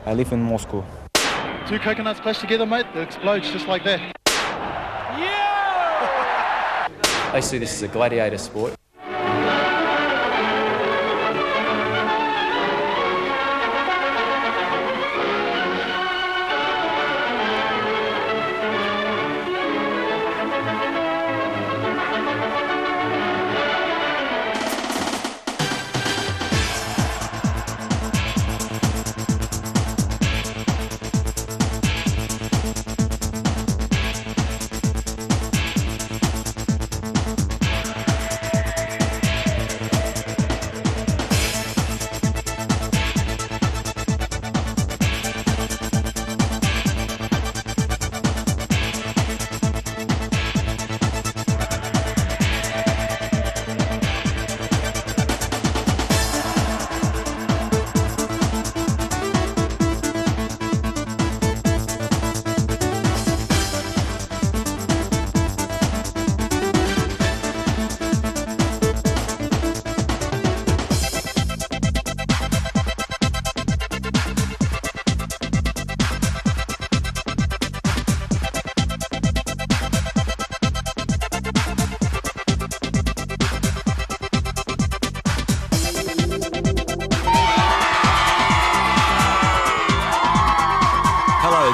I live in Moscow. Two coconuts clashed together, mate, it explodes just like that. Yeah! They see this as a gladiator sport.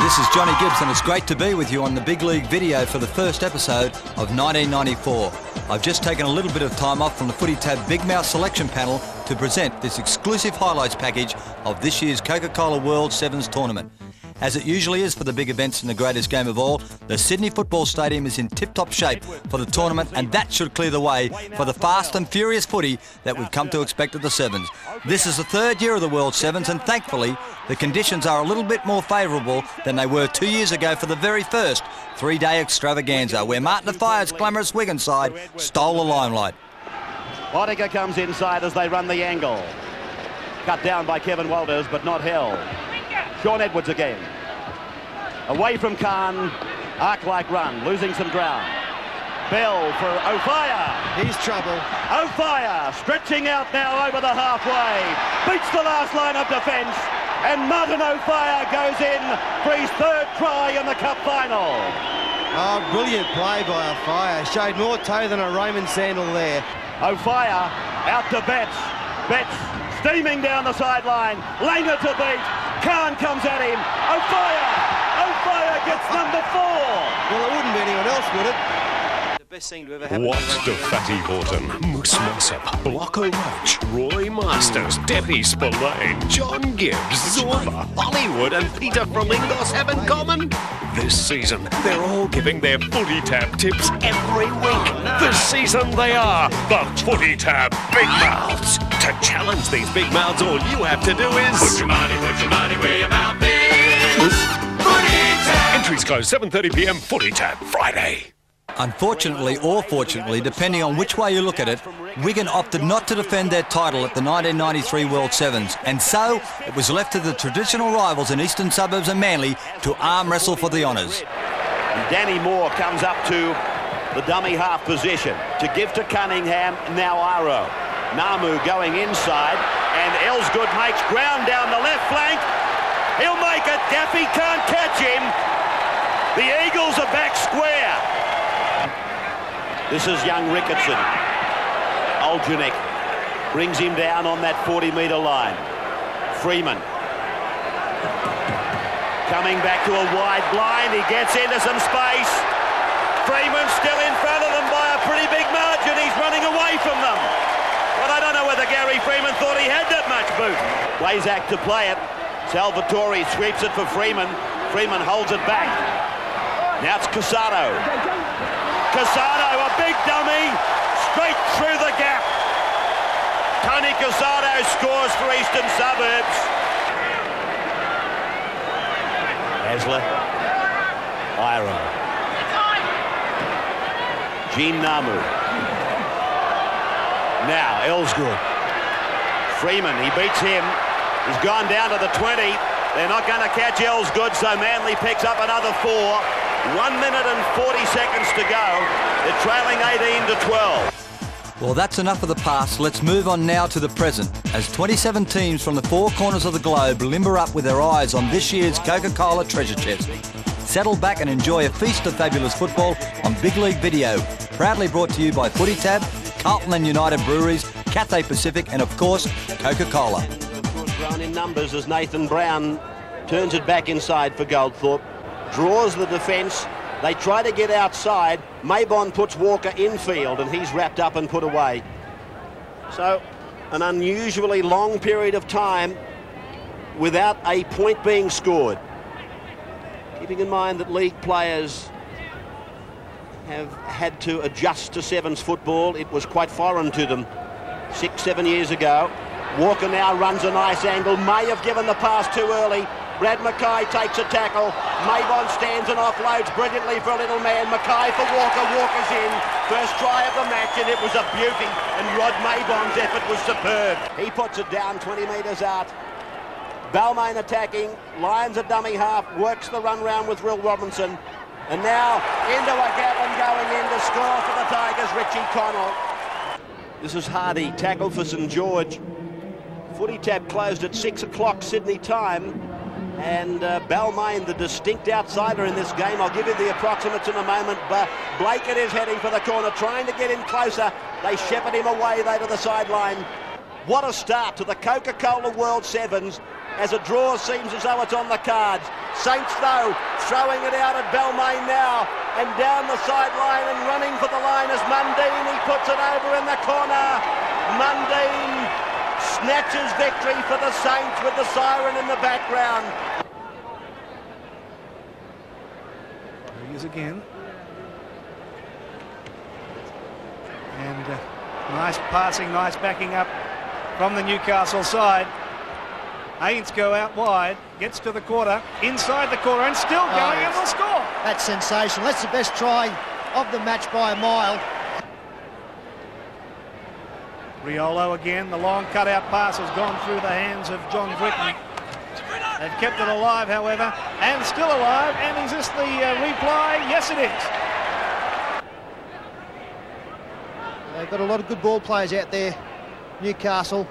This is Johnny Gibbs and it's great to be with you on the Big League video for the first episode of 1994. I've just taken a little bit of time off from the Footy Tab Big Mouth selection panel to present this exclusive highlights package of this year's Coca-Cola World Sevens tournament. As it usually is for the big events in the greatest game of all, the Sydney Football Stadium is in tip-top shape for the tournament, and that should clear the way for the fast and furious footy that we've come to expect at the Sevens. This is the third year of the World Sevens, and thankfully the conditions are a little bit more favourable than they were 2 years ago for the very first three-day extravaganza, where Martin Defia's glamorous Wigan side stole the limelight. Boddicker comes inside as they run the angle. Cut down by Kevin Walters, but not held. Sean Edwards again. Away from Khan. Arc-like run, losing some ground. Bell for Ofire. He's trouble. Ofire stretching out now over the halfway. Beats the last line of defence. And Martin Ofire goes in for his third try in the cup final. Oh, brilliant play by Ofire. Showed more toe than a Roman sandal there. Ofire out to Betts. Betts steaming down the sideline. Langer to beat. Khan comes at him. Ofire gets number 4. Well, it wouldn't be anyone else, would it? The best thing to ever happen. What's the Fatty Horton, Moose Mossop, Blocko Roach, Roy Masters, Debbie Spillane, John Gibbs, Zorba, Hollywood and Peter from Lingos have in common? This season, they're all giving their Footy Tab tips every week. This season they are the Footy Tab Big Mouths. To challenge these big mouths, all you have to do is... Put your money where your mouth is. Footy Tab. Entries close 7:30 p.m. Footy Tab, Friday. Unfortunately or fortunately, depending on which way you look at it, Wigan opted not to defend their title at the 1993 World Sevens, and so it was left to the traditional rivals in eastern suburbs and Manly to arm wrestle for the honours. And Danny Moore comes up to the dummy half position to give to Cunningham, now Iro. Namu going inside, and Elsgood makes ground down the left flank. He'll make it. Daffy can't catch him. The Eagles are back square. This is young Ricketson. Oljanik brings him down on that 40-metre line. Freeman coming back to a wide blind. He gets into some space. Freeman still in front of them by a pretty big margin. He's running away from them. But I don't know whether Gary Freeman thought he had that much boot. Blazak to play it. Salvatore sweeps it for Freeman. Freeman holds it back. Now it's Casado. Casado, a big dummy, straight through the gap. Tony Casado scores for Eastern Suburbs. Hasler. Iro. Gene Namu. Now, Elsgood. Freeman, he beats him. He's gone down to the 20. They're not going to catch Elsgood, so Manly picks up another 4. 1 minute and 40 seconds to go. They're trailing 18-12. Well, that's enough of the past. Let's move on now to the present, as 27 teams from the four corners of the globe limber up with their eyes on this year's Coca-Cola treasure chest. Settle back and enjoy a feast of fabulous football on Big League Video, proudly brought to you by Footy Tab, Carlton and United Breweries, Cathay Pacific and, of course, Coca-Cola. Grown in numbers as Nathan Brown turns it back inside for Goldthorpe, draws the defence. They try to get outside. Maybon puts Walker infield and he's wrapped up and put away. So an unusually long period of time without a point being scored. Keeping in mind that league players have had to adjust to sevens football. It was quite foreign to them 6-7 years ago. Walker now runs a nice angle, may have given the pass too early. Brad Mackay takes a tackle. Maybon stands and offloads brilliantly for a little man. Mackay for Walker. Walker's in. First try of the match, and it was a beauty. And Rod Maybon's effort was superb. He puts it down 20 metres out. Balmain attacking. Lions a dummy half. Works the run round with Will Robinson. And now into a gap and going in to score for the Tigers, Richie Connell. This is Hardy. Tackle for St George. Footy Tab closed at 6 o'clock Sydney time. And Balmain, the distinct outsider in this game. I'll give you the approximates in a moment, but Blackett is heading for the corner, trying to get in closer. They shepherd him away, though, to the sideline. What a start to the Coca-Cola World Sevens, as a draw seems as though it's on the cards. Saints, though, throwing it out at Balmain now, and down the sideline and running for the line is Mundine. He puts it over in the corner. Mundine snatches victory for the Saints with the siren in the background. There he is again. And nice passing, nice backing up from the Newcastle side. Haynes go out wide, gets to the quarter, inside the corner, and still going and will score. That's sensational. That's the best try of the match by a mile. Riolo again, the long cutout pass has gone through the hands of John Britton. They've kept it alive, however, and still alive. And is this the replay? Yes, it is. They've got a lot of good ball players out there, Newcastle.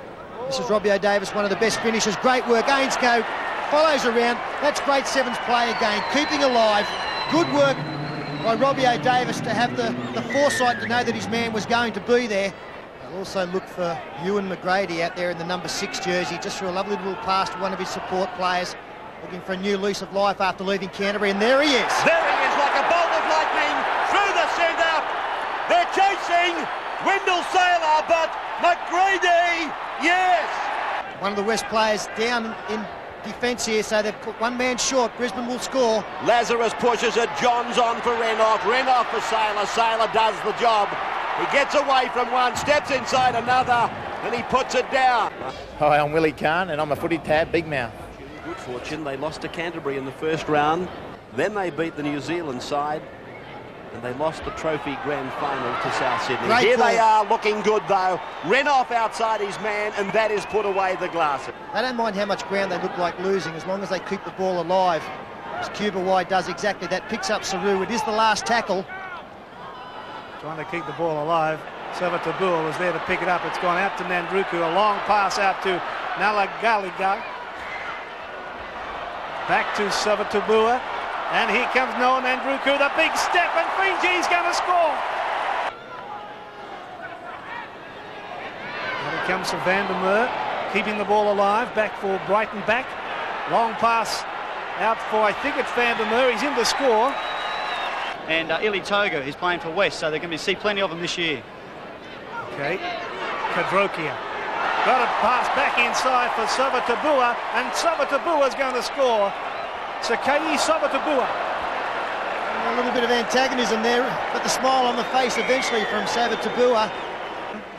This is Robbie O'Davis, one of the best finishers. Great work. Ainscough follows around. That's great sevens play again, keeping alive. Good work by Robbie O'Davis to have the foresight to know that his man was going to be there. Also look for Ewan McGrady out there in the number 6 jersey, just threw a lovely little pass to one of his support players, looking for a new lease of life after leaving Canterbury, and there he is. There he is, like a bolt of lightning, through the centre. They're chasing Wendell Saylor, but McGrady, yes! One of the West players down in defence here, so they've put one man short. Brisbane will score. Lazarus pushes it, John's on for Renoff, Renoff for Saylor, Saylor does the job. He gets away from one, steps inside another, and he puts it down. Hi, I'm Willie Kahn, and I'm a Footy Tab Big Mouth. Good fortune, they lost to Canterbury in the first round. Then they beat the New Zealand side, and they lost the trophy grand final to South Sydney. Great Here ball. they are, looking good though. Renoff outside his man, and that is put away the glass. They don't mind how much ground they look like losing, as long as they keep the ball alive. As Cuba Wide does exactly that, picks up Saru. It is the last tackle. Trying to keep the ball alive. Savatabua was there to pick it up. It's gone out to Nandruku. A long pass out to Nalagaliga. Back to Savatabua. And here comes Noah Nandruku. The big step, and Fiji's going to score. And here comes Van der Merwe, keeping the ball alive. Back for Brighton back. Long pass out for, I think it's Van der Merwe. He's in to score. And Ili Toga is playing for West, so they're going to see plenty of them this year. Okay, Kadrokia. Got a pass back inside for Savatabua, and Savatabua's going to score. Sakai Savatabua. A little bit of antagonism there, but the smile on the face eventually from Savatabua.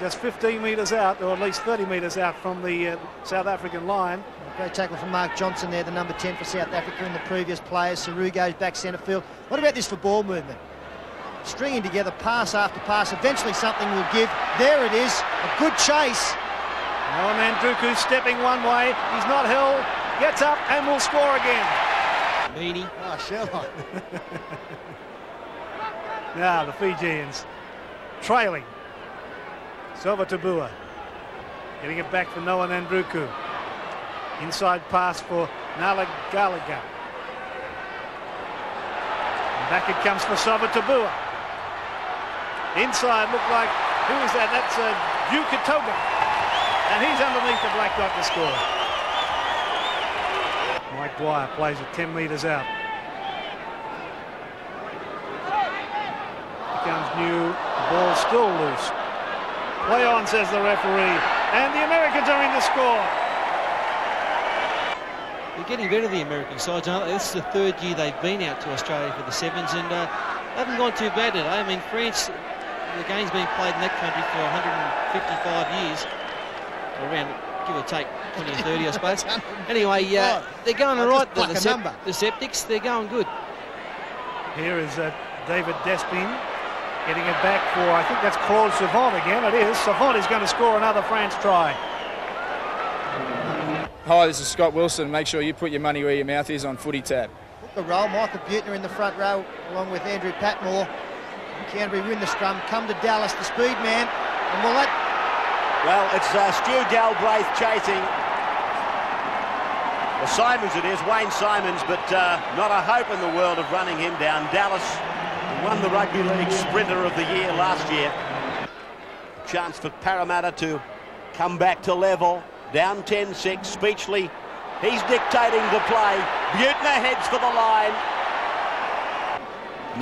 Just 15 metres out, or at least 30 metres out from the South African line. Great tackle from Mark Johnson there, the number 10 for South Africa in the previous players. Saru goes back centre field. What about this for ball movement? Stringing together pass after pass. Eventually something will give. There it is. A good chase. Noah Nandruku stepping one way. He's not held. Gets up and will score again. Meanie. Oh, shall I? Now the Fijians trailing Silva Tabua. Getting it back for Noah Nandruku. Inside pass for Nala Gallagher. And back it comes for Silva Tabua. Inside, look like, who is that? That's Dukatoga. And he's underneath the black dot to score. Mike Dwyer plays it 10 metres out. Becomes new, the ball still loose. Play on, says the referee, and the Americans are in to score. They're getting better, the American sides, aren't they? This is the third year they've been out to Australia for the Sevens, and they haven't gone too bad today. I mean, France, the game's been played in that country for 155 years, around, give or take 20 or 30, I suppose. Anyway, they're going all right, the Septics, they're going good. Here is David Despin getting it back for, I think that's Claude Savant again. It is. Savant is going to score another France try. Hi, this is Scott Wilson. Make sure you put your money where your mouth is on Footy Tab. Took the roll. Michael Butner in the front row along with Andrew Patmore. Canterbury win the scrum. Come to Dallas, the speed man. And will that... Well, it's Stu Galbraith chasing. Well, Simons it is, Wayne Simons, but not a hope in the world of running him down. Dallas won the Rugby League Sprinter of the Year last year. Chance for Parramatta to come back to level. Down 10-6, Speechley. He's dictating the play. Butner heads for the line.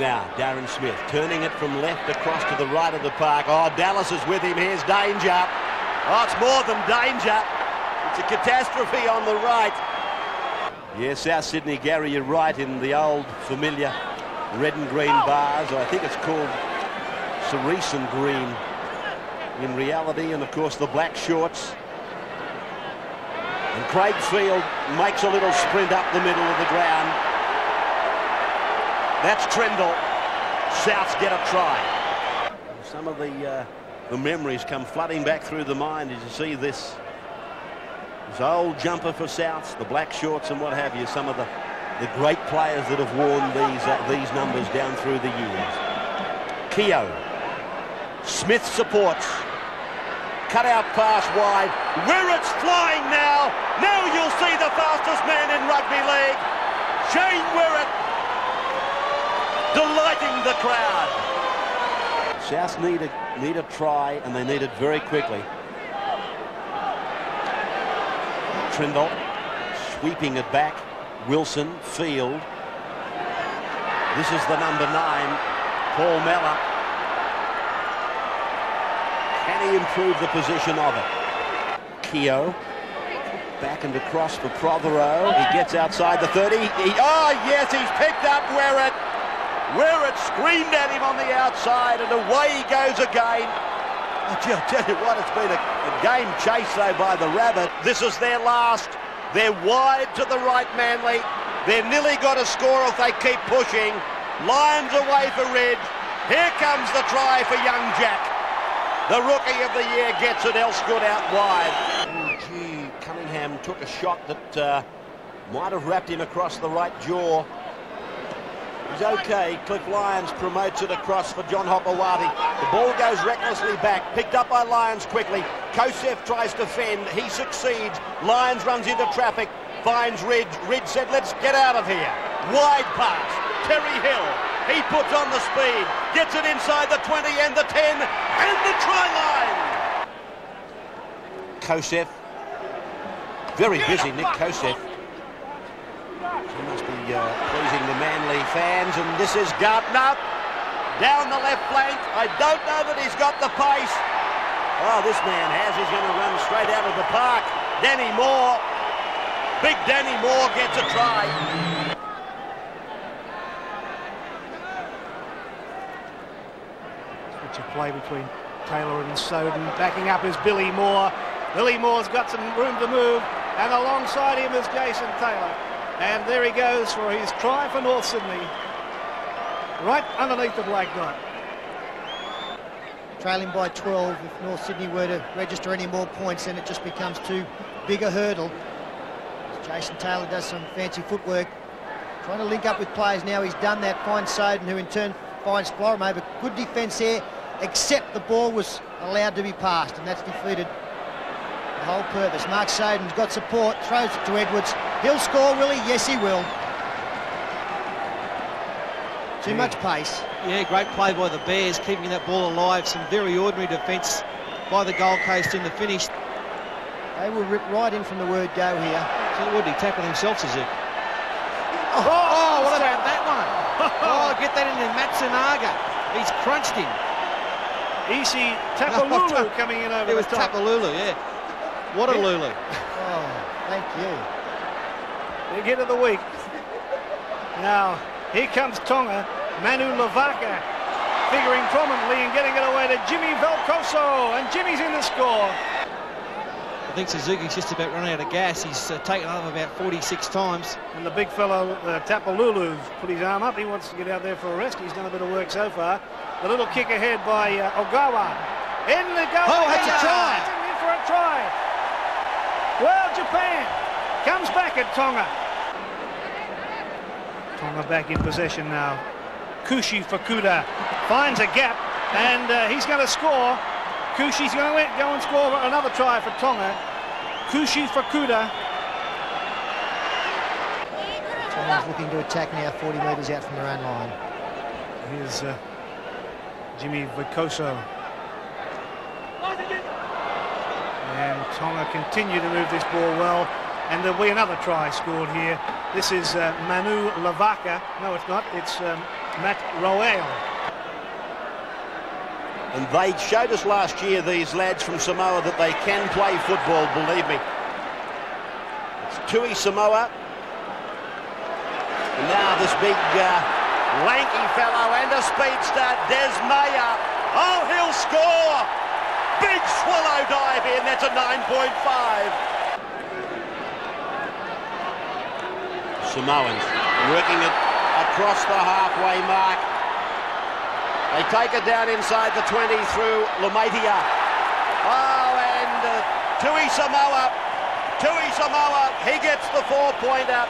Now, Darren Smith turning it from left across to the right of the park. Oh, Dallas is with him. Here's danger. Oh, it's more than danger. It's a catastrophe on the right. Yeah, South Sydney, Gary, you're right, in the old familiar red and green bars. I think it's called cerise and green in reality, and of course the black shorts. And Craig Field makes a little sprint up the middle of the ground. That's Trendall. Souths get a try. Some of the memories come flooding back through the mind as you see this old jumper for Souths, the black shorts and what have you. Some of the great players that have worn these numbers down through the years. Keogh. Smith supports. Cut out pass wide. Wirrett's flying now. Now you'll see the fastest man in rugby league. Shane Wirrett delighting the crowd. South need a try, and they need it very quickly. Trindle sweeping it back. Wilson, Field. This is the number 9, Paul Mellor. Can he improve the position of it? Keogh. Back and across for Prothero. He gets outside the 30. Oh, yes, he's picked up Wirrett. Wirrett screamed at him on the outside, and away he goes again. I'll tell you what, it's been a game chase, though, by the Rabbit. This is their last. They're wide to the right, Manly. They've nearly got a score if they keep pushing. Lions away for Ridge. Here comes the try for young Jack. The rookie of the year gets it, Elsgood out wide. Oh, gee, Cunningham took a shot that might have wrapped him across the right jaw. He's okay. Cliff Lyons promotes it across for John Hopewadi. The ball goes recklessly back, picked up by Lyons quickly. Kosef tries to fend. He succeeds. Lyons runs into traffic, finds Ridge. Ridge said, let's get out of here. Wide pass. Terry Hill. He puts on the speed, gets it inside the 20 and the 10 and the try line. Kosef. Very busy, Nick Kosef. He must be pleasing the Manly fans, and this is Gardner down the left flank. I don't know that he's got the pace. Oh, this man has. He's going to run straight out of the park. Danny Moore. Big Danny Moore gets a try. Switch of play between Taylor and Soden. Backing up is Billy Moore. Billy Moore's got some room to move, and alongside him is Jason Taylor. And there he goes for his try for North Sydney. Right underneath the black dot. Trailing by 12. If North Sydney were to register any more points, then it just becomes too big a hurdle. Jason Taylor does some fancy footwork. Trying to link up with players now. He's done that. Finds Soden, who in turn finds Florimo. But good defence there except the ball was allowed to be passed, and that's defeated the whole purpose. Mark Soden's got support, throws it to Edwards. He'll score, will he? Yes, he will. Too much pace. Yeah, great play by the Bears, keeping that ball alive. Some very ordinary defence by the Gold Coast in the finish. They will rip right in from the word go here. So would he tackle himself, Suzuki? Oh, what about that one? Oh, get that into Matsunaga. He's crunched him. Isi Tapalulu coming in over it was the top. Tapalulu, yeah. What a Lulu. Oh, thank you. Big hit of the week. Now, here comes Tonga. Manu Lavaka figuring prominently and getting it away to Jimmy Velcoso. And Jimmy's in the score. I think Suzuki's just about run out of gas. He's taken it up about 46 times. And the big fellow, Tapalulu's put his arm up. He wants to get out there for a rest. He's done a bit of work so far. The little kick ahead by Ogawa. In the goal. Oh, that's a try. In for a try. Well, Japan comes back at Tonga. Tonga back in possession now. Kushi Fukuda finds a gap, and he's going to score. Kushi's going to go and score another try for Tonga. Kushi Fukuda. Tonga's looking to attack now, 40 metres out from their own line. Here's Jimmy Velcoso. And Tonga continue to move this ball well, and there'll be another try scored here. This is Manu Lavaka. No, it's not. It's Matt Roel. And they showed us last year, these lads from Samoa, that they can play football, believe me. It's Tui Samoa. And now this big lanky fellow and a speedster, Des Meyer. Oh, he'll score! Big swallow dive in, that's a 9.5. Samoans working it across the halfway mark. They take it down inside the 20 through Lamatia. Oh, and Tui Samoa, he gets the 4-pointer.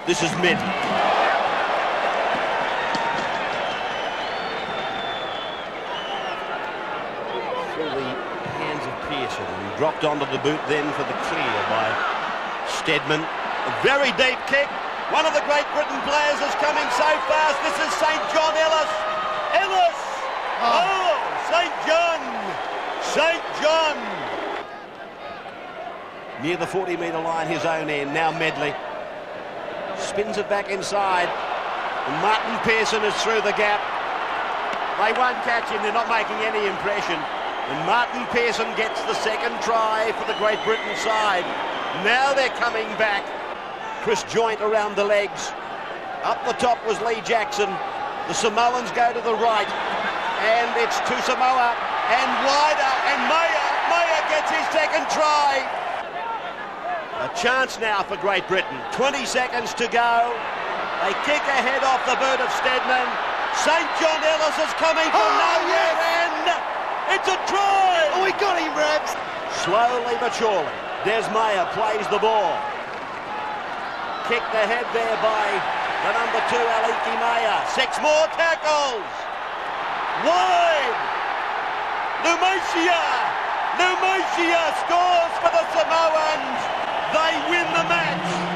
This is mid. Through the hands of Pearson, and dropped onto the boot then for the clear by Steadman. A very deep kick. One of the Great Britain players is coming so fast. This is St. John Ellis. Ellis! Oh, St. John! St. John! Near the 40-metre line, his own end. Now Medley. Spins it back inside. And Martin Pearson is through the gap. They won't catch him. They're not making any impression. And Martin Pearson gets the second try for the Great Britain side. Now they're coming back. Chris Joint around the legs. Up the top was Lee Jackson. The Samoans go to the right. And it's to Samoa. And wider. And Meyer gets his second try. A chance now for Great Britain. 20 seconds to go. They kick ahead off the boot of Steadman. St. John Ellis is coming from nowhere. And it's a try. Oh, he got him, Rabs. Slowly but surely, Des Meyer plays the ball. Kicked ahead there by the number 2, Aliki Meyer. 6 more tackles. Wide. Numacia scores for the Samoans. They win the match.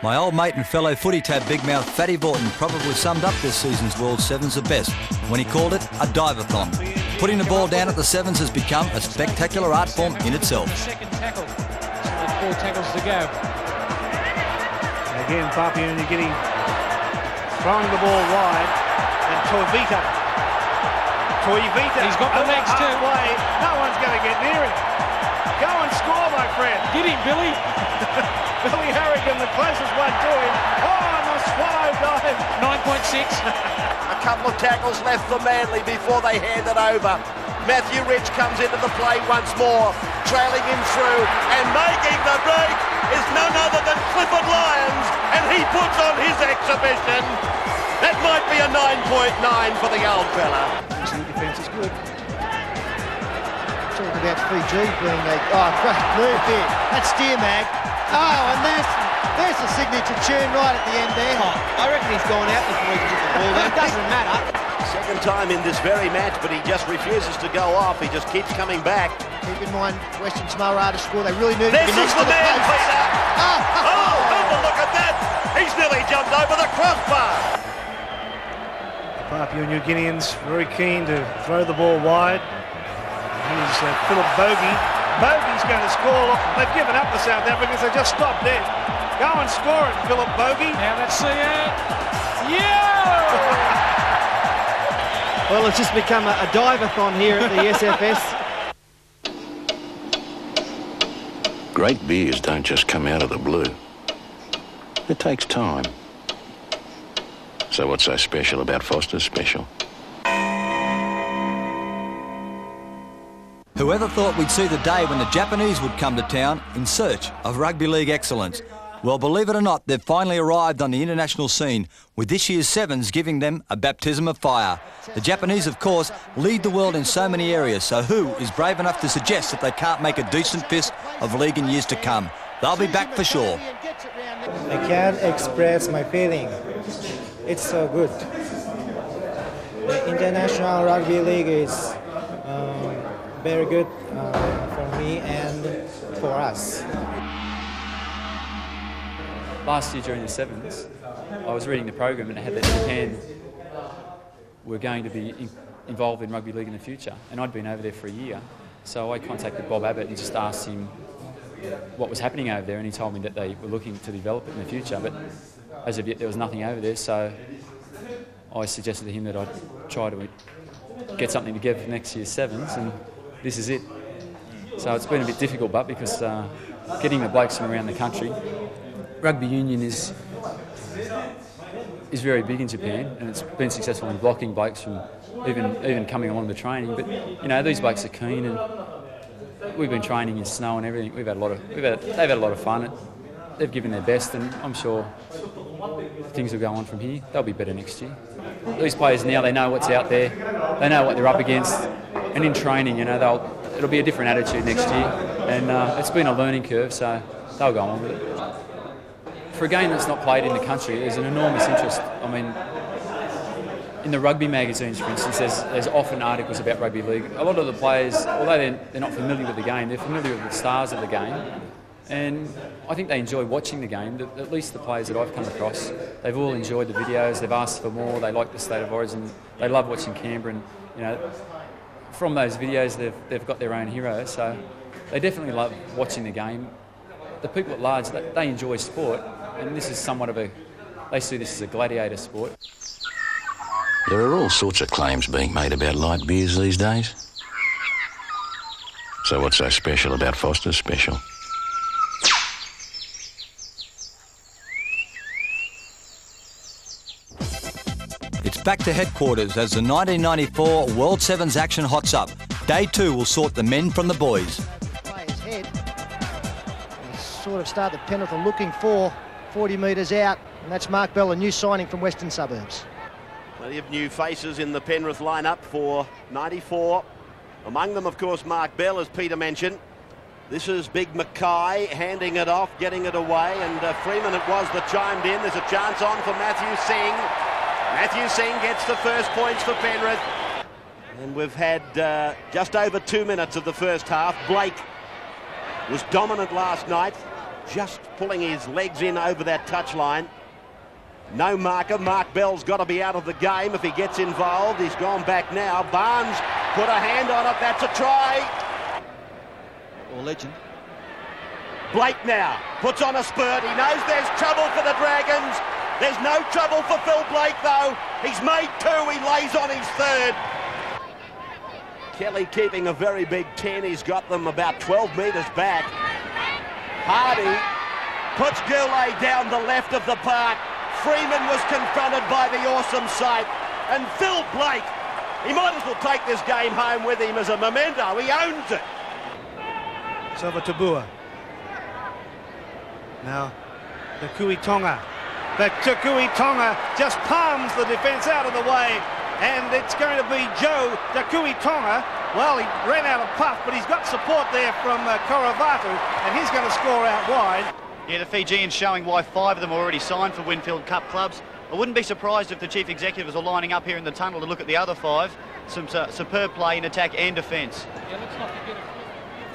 My old mate and fellow footy tab big mouth Fatty Vaughton probably summed up this season's World Sevens the best when he called it a dive-a-thon. Putting the ball down at the sevens has become a spectacular art form in itself. Second tackle. So 4 tackles to go. Again, Papua New Guinea throwing the ball wide, and Toivita. He's got the legs too. No one's going to get near him. Go and score, my friend. Get him, Billy. Billy Harrigan, the closest one to him. Oh, and the swallow dive. 9.6. A couple of tackles left for Manly before they hand it over. Matthew Rich comes into the play once more, trailing him through, and making the break is none other than Clifford Lyons, and he puts on his exhibition. That might be a 9.9 for the old fella. The defence is good. Talking about Fiji being a great move there. That's Steer Mag. Oh, and there's the signature tune right at the end there. I reckon he's gone out before he can get the ball down. It doesn't matter. Second time in this very match, but he just refuses to go off. He just keeps coming back. Keep in mind, Western Samoa to score. They really need This to get is next the to the man, post. Peter. Have a look at that. He's nearly jumped over the crossbar. Papua New Guineans very keen to throw the ball wide. Here's Philip Bogey. Bogey's going to score. They've given up the South Africans. They just stopped dead. Go and score it, Philip Bogey. Now let's see it. Yeah! Well, it's just become a dive-a-thon here at the SFS. Great beers don't just come out of the blue. It takes time. So what's so special about Foster's Special? Whoever thought we'd see the day when the Japanese would come to town in search of rugby league excellence? Well, believe it or not, they've finally arrived on the international scene, with this year's Sevens giving them a baptism of fire. The Japanese, of course, lead the world in so many areas, so who is brave enough to suggest that they can't make a decent fist of league in years to come? They'll be back for sure. I can't express my feeling. It's so good. The International Rugby League is very good for me and for us. Last year during the Sevens, I was reading the program and it had that Japan were going to be involved in rugby league in the future, and I'd been over there for a year. So I contacted Bob Abbott and just asked him what was happening over there, and he told me that they were looking to develop it in the future, but as of yet there was nothing over there, so I suggested to him that I'd try to get something together for next year's Sevens, and this is it. So it's been a bit difficult, but because getting the blokes from around the country, rugby union is very big in Japan, and it's been successful in blocking blokes from even coming along the training. But you know, these blokes are keen, and we've been training in snow and everything. They've had a lot of fun. They've given their best, and I'm sure things will go on from here. They'll be better next year. These players now, they know what's out there, they know what they're up against, and in training, you know, it'll be a different attitude next year. And it's been a learning curve, so they'll go on with it. For a game that's not played in the country, there's an enormous interest. I mean, in the rugby magazines, for instance, there's often articles about rugby league. A lot of the players, although they're not familiar with the game, they're familiar with the stars of the game. And I think they enjoy watching the game. At least the players that I've come across, they've all enjoyed the videos. They've asked for more. They like the State of Origin. They love watching Canberra. And you know, from those videos, they've got their own heroes. So they definitely love watching the game. The people at large, they enjoy sport, and this is somewhat of they see this as a gladiator sport. There are all sorts of claims being made about light beers these days. So what's so special about Foster's Special? It's back to headquarters as the 1994 World Sevens action hots up. Day 2 will sort the men from the boys. Player's head. They sort of start the Penrith are looking for 40 metres out, and that's Mark Bell, a new signing from Western Suburbs. Plenty of new faces in the Penrith lineup for 94. Among them, of course, Mark Bell, as Peter mentioned. This is Big Mackay handing it off, getting it away, and Freeman it was that chimed in. There's a chance on for Matthew Singh. Matthew Singh gets the first points for Penrith. And we've had just over 2 minutes of the first half. Blake was dominant last night. just pulling his legs in over that touchline. No marker. Mark Bell's got to be out of the game if he gets involved. He's gone back now. Barnes put a hand on it. That's a try. Or legend. Blake now puts on a spurt. He knows there's trouble for the Dragons. There's no trouble for Phil Blake, though. He's made 2. He lays on his 3rd. Kelly keeping a very big 10. He's got them about 12 metres back. Hardy puts Goulet down the left of the park. Freeman was confronted by the awesome sight. And Phil Blake, he might as well take this game home with him as a memento. He owns it. Sava Tabua. Now, Takui Tonga. But Takui Tonga just palms the defence out of the way. And it's going to be Joe Takui Tonga. Well, he ran out of puff, but he's got support there from Koravatu, and he's going to score out wide. Yeah, the Fijians showing why 5 of them are already signed for Winfield Cup clubs. I wouldn't be surprised if the chief executives are lining up here in the tunnel to look at the other 5. Some superb play in attack and defence. Yeah, let's not forget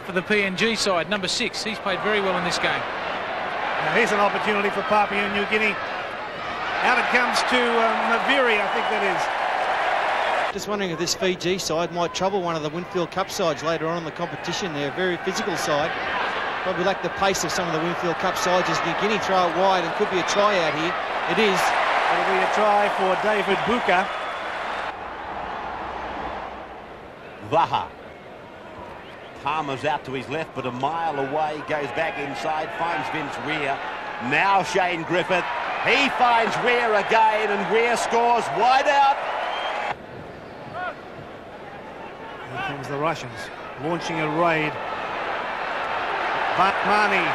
for the PNG side, number 6. He's played very well in this game. Now here's an opportunity for Papua New Guinea. Out it comes to Maviri, I think that is. Just wondering if this Fiji side might trouble one of the Winfield Cup sides later on in the competition. They're a very physical side. Probably lack the pace of some of the Winfield Cup sides as New Guinea throw it wide and could be a try out here. It is. It'll be a try for David Buka. Vaha. Palmer's out to his left, but a mile away, goes back inside, finds Vince Weir. Now Shane Griffith. He finds Weir again, and Weir scores wide out. Here comes the Russians, launching a raid. But Mani.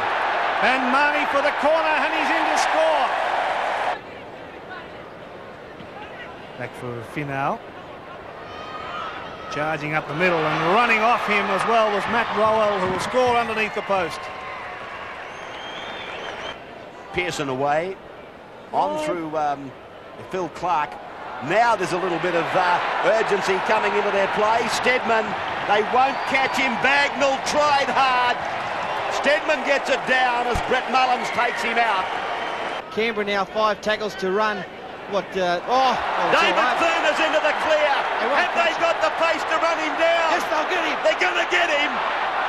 And Mani for the corner, and he's in to score. Back for Finau. Charging up the middle and running off him as well was Matt Rowell, who will score underneath the post. Pearson away. On through Phil Clark. Now there's a little bit of urgency coming into their play. Stedman, they won't catch him. Bagnall tried hard. Stedman gets it down as Brett Mullins takes him out. Canberra now 5 tackles to run. David Thuna's into the clear. Have they got the pace to run him down? Yes, they'll get him. They're going to get him.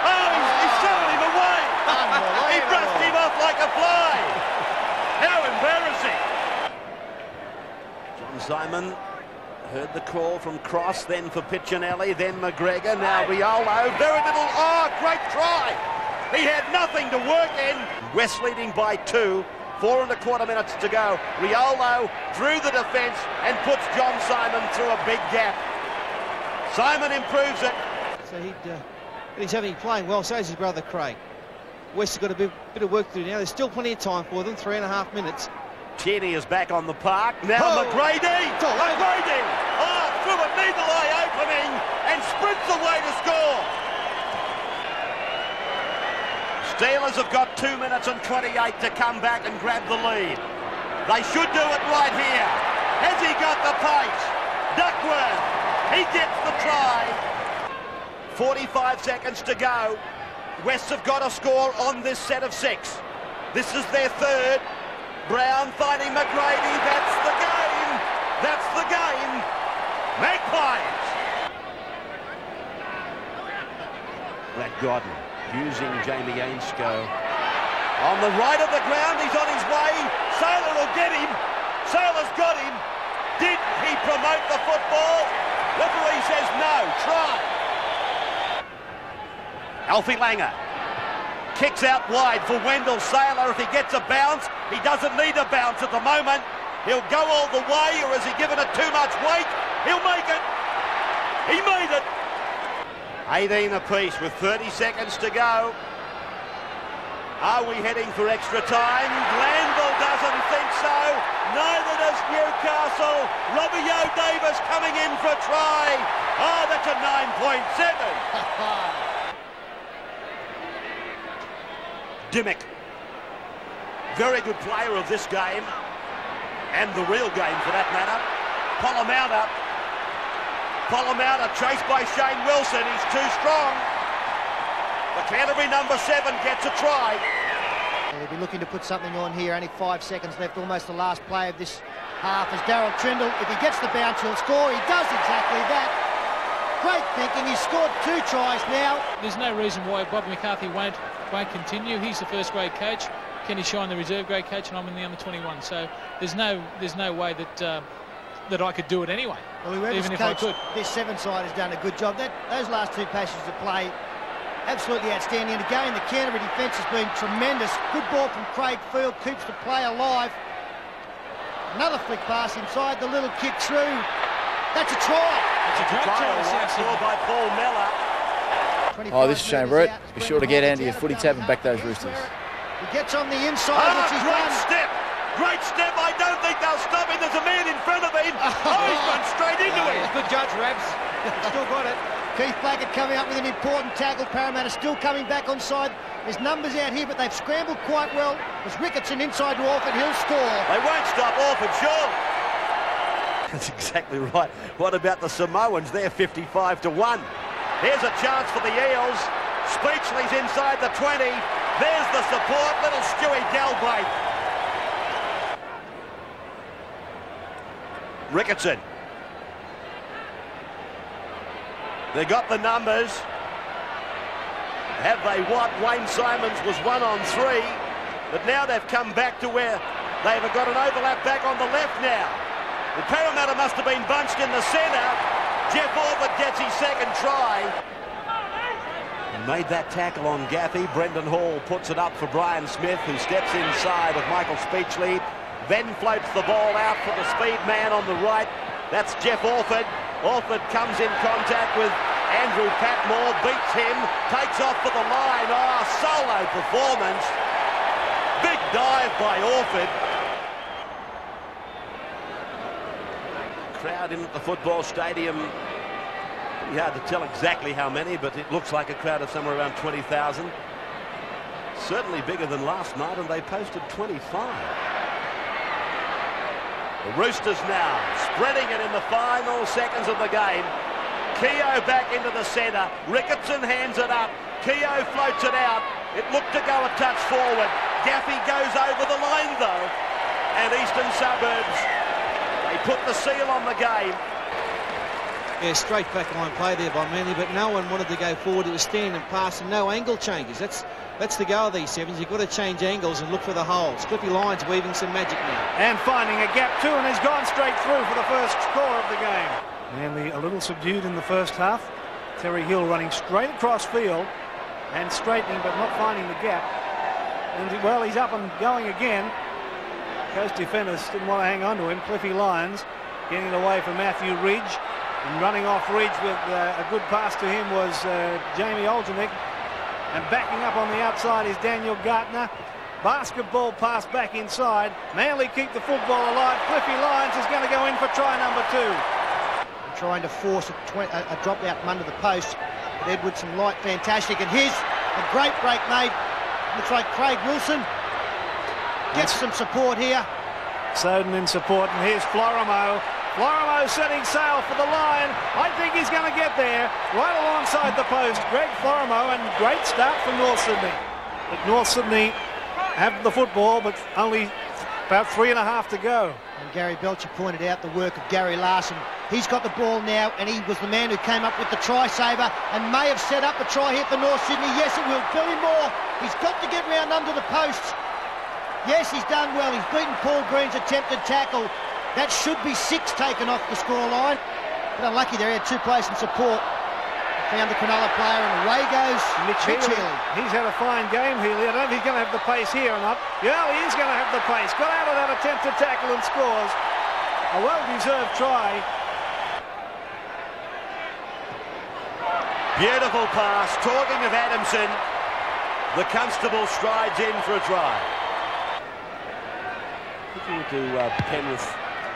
Oh, he's shoving him away. He brushed him off like a fly. How embarrassing. John Simon heard the call from Cross, then for Piccinelli, then McGregor, now Riolo. Very little. Oh, great try. He had nothing to work in. West leading by 2. 4 1/4 minutes to go. Riolo drew the defence and puts John Simon through a big gap. Simon improves it. So he's having playing well, so is his brother Craig. West has got a bit of work to do now. There's still plenty of time for them, 3.5 minutes. Tierney is back on the park. Now McGrady. McGrady. Oh, through a needle-eye opening and sprints away to score. Steelers have got 2 minutes and 28 to come back and grab the lead. They should do it right here. Has he got the pace? Duckworth, he gets the try. 45 seconds to go. Wests have got a score on this set of 6. This is their 3rd. Brown finding McGrady. That's the game. That's the game. Magpies. Brad Godden using Jamie Ainscough. On the right of the ground, he's on his way. Saylor will get him. Saylor's got him. Did he promote the football? Referee says no. Try. Alfie Langer kicks out wide for Wendell Saylor. If he gets a bounce, he doesn't need a bounce at the moment. He'll go all the way, or has he given it too much weight? He'll make it. He made it. 18 apiece with 30 seconds to go. Are we heading for extra time? Glanville doesn't think so. Neither does Newcastle. Robbie O'Davis coming in for a try. Oh, that's a 9.7. Dimmick. Very good player of this game. And the real game for that matter. Polomouta chased by Shane Wilson. He's too strong. The Canterbury number 7 gets a try. They'll be looking to put something on here. Only 5 seconds left, almost the last play of this half. As Darryl Trindle, if he gets the bounce, he'll score. He does exactly that. Great thinking. He's scored 2 tries now. There's no reason why Bob McCarthy won't continue. He's the first grade coach. Kenny Shine, the reserve grade coach, and I'm in the under 21. So there's no way that that I could do it anyway. Well, whoever's even if I could. This 7-side has done a good job. Those last 2 passages of play, absolutely outstanding. And again, the Canterbury defence has been tremendous. Good ball from Craig Field, keeps the play alive. Another flick pass inside, the little kick through. That's a try. It's a great try. Score by Paul Mellor. Oh, this is Shane Root. Be sure to get down to your footy tab and back those Roosters. He gets on the inside, which he's great done. step. Great step. I don't think they'll stop him. There's a man in front of him. Oh, he's run straight into it. Good judge, Rabs. Still got it. Keith Blackett coming up with an important tackle. Parramatta still coming back onside. There's numbers out here, but they've scrambled quite well. There's Ricketson inside to Orford. He'll score. They won't stop Orford, sure. That's exactly right. What about the Samoans? They're 55-1. Here's a chance for the Eels. Speechley's inside the 20. There's the support. Little Stewie Galbraith. Ricketson. They got the numbers. Have they what? Wayne Simons was 1 on 3. But now they've come back to where they've got an overlap back on the left now. The Parramatta must have been bunched in the centre. Jeff Orford gets his second try. He made that tackle on Gaffey. Brendan Hall puts it up for Brian Smith, who steps inside of Michael Speechley. Then floats the ball out for the speed man on the right. That's Jeff Orford. Orford comes in contact with Andrew Patmore, beats him, takes off for the line. Oh, solo performance. Big dive by Orford. Crowd in at the football stadium. Pretty hard to tell exactly how many, but it looks like a crowd of somewhere around 20,000. Certainly bigger than last night, and they posted 25. The Roosters now spreading it in the final seconds of the game. Keogh back into the centre. Ricketson hands it up. Keogh floats it out. It looked to go a touch forward. Gaffey goes over the line though. And Eastern Suburbs, they put the seal on the game. Yeah, straight back line play there by Manly, but no one wanted to go forward. It was stand and pass and no angle changes. That's the go of these sevens. You've got to change angles and look for the holes. Clippy Lyons weaving some magic now. And finding a gap too, and he's gone straight through for the first score of the game. Manly a little subdued in the first half. Terry Hill running straight across field and straightening but not finding the gap. And well, he's up and going again. Coast defenders didn't want to hang on to him. Cliffy Lyons getting it away from Matthew Ridge. And running off Ridge with a good pass to him was Jamie Olgenick. And backing up on the outside is Daniel Gartner. Basketball pass back inside. Manly keep the football alive. Cliffy Lyons is going to go in for try number 2. Trying to force a drop out from under the post. But Edwardson light, fantastic. And here's a great break made. Looks like Craig Wilson gets some support here. Soden in support, and here's Florimo. Florimo setting sail for the line. I think he's going to get there, right alongside the post. Greg Florimo, and great start from North Sydney. But North Sydney have the football, but only about 3.5 to go. And Gary Belcher pointed out the work of Gary Larson. He's got the ball now, and he was the man who came up with the try saver and may have set up a try here for North Sydney. Yes, it will. Billy Moore, he's got to get round under the posts. Yes, he's done well. He's beaten Paul Green's attempted tackle. That should be 6 taken off the scoreline. But unlucky there, he had 2 players in support. Found the Cronulla player, and away goes Mitch Healy. He's had a fine game, Healy. I don't know if he's going to have the pace here or not. Yeah, he is going to have the pace. Got out of that attempted tackle and scores. A well-deserved try. Beautiful pass. Talking of Adamson, the Constable strides in for a try. I think he went to Penrith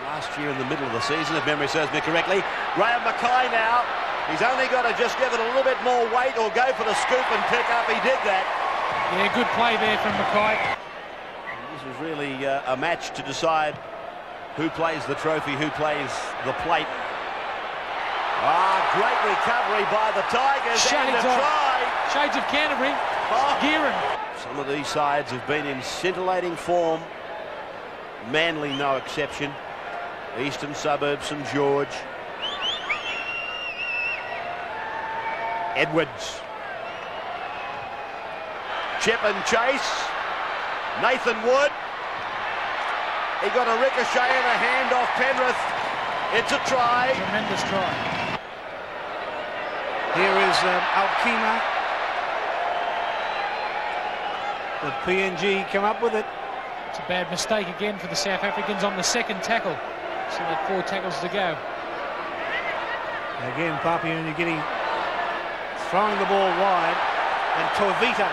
last year in the middle of the season, if memory serves me correctly. Graham Mackay now. He's only got to just give it a little bit more weight or go for the scoop and pick up. He did that. Yeah, good play there from Mackay. This was really a match to decide who plays the trophy, who plays the plate. Great recovery by the Tigers. Shades of Canterbury. Gearon. Some of these sides have been in scintillating form. Manly no exception. Eastern Suburbs, St George. Edwards. Chip and chase. Nathan Wood. He got a ricochet and a hand off Penrith. It's a try. Tremendous try. Here is Alkema. The PNG come up with it. It's a bad mistake again for the South Africans on the second tackle. So they had 4 tackles to go. Again, Papua New Guinea throwing the ball wide. And Toivita.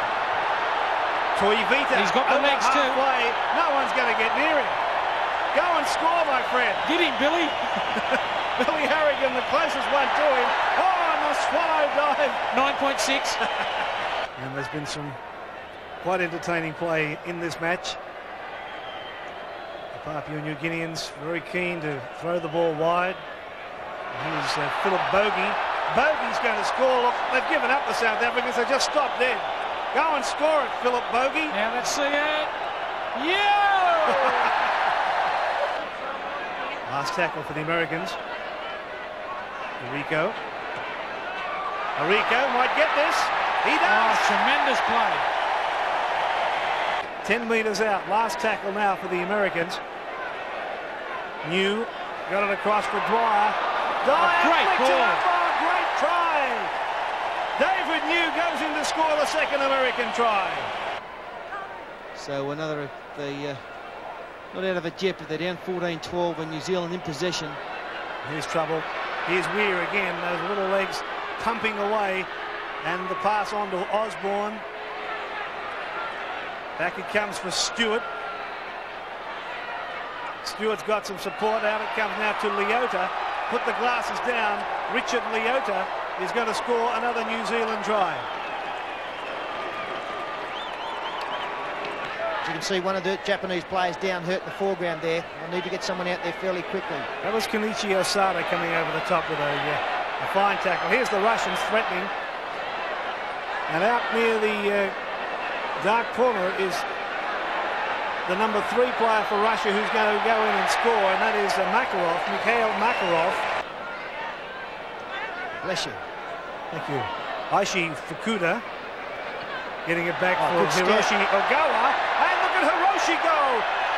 He's got the legs too. Halfway. No one's going to get near him. Go and score, my friend. Get him, Billy. Billy Harrigan, the closest one to him. Oh, and the swallow dive. 9.6. And there's been some quite entertaining play in this match. The Papua New Guineans very keen to throw the ball wide. Here's Philip Bogey. Bogey's going to score. Look, they've given up, the South Africans. They just stopped dead. Go and score it, Philip Bogey. Now let's see it. Yeah! Last tackle for the Americans. Arico might get this. He does. Oh, tremendous play. 10 metres out. Last tackle now for the Americans. New got it across for Dwyer. Dwyer, great ball. Great try. David New goes in to score the second American try. So another of the not out of a jet, but they're down 14-12 and New Zealand in possession. Here's trouble. Here's Weir again. Those little legs pumping away, and the pass on to Osborne. Back it comes for Stewart. Stewart's got some support. Out it comes now to Leota. Put the glasses down. Richard Leota is going to score another New Zealand try. As you can see, one of the Japanese players down hurt in the foreground there. They'll need to get someone out there fairly quickly. That was Kenichi Osada coming over the top with a fine tackle. Here's the Russians threatening. And out near the dark corner is the number 3 player for Russia who's going to go in and score, and that is Mikhail Makarov. Bless you. Thank you. Aishi Fukuda getting it back for Hiroshi Ogawa. And look at Hiroshi go!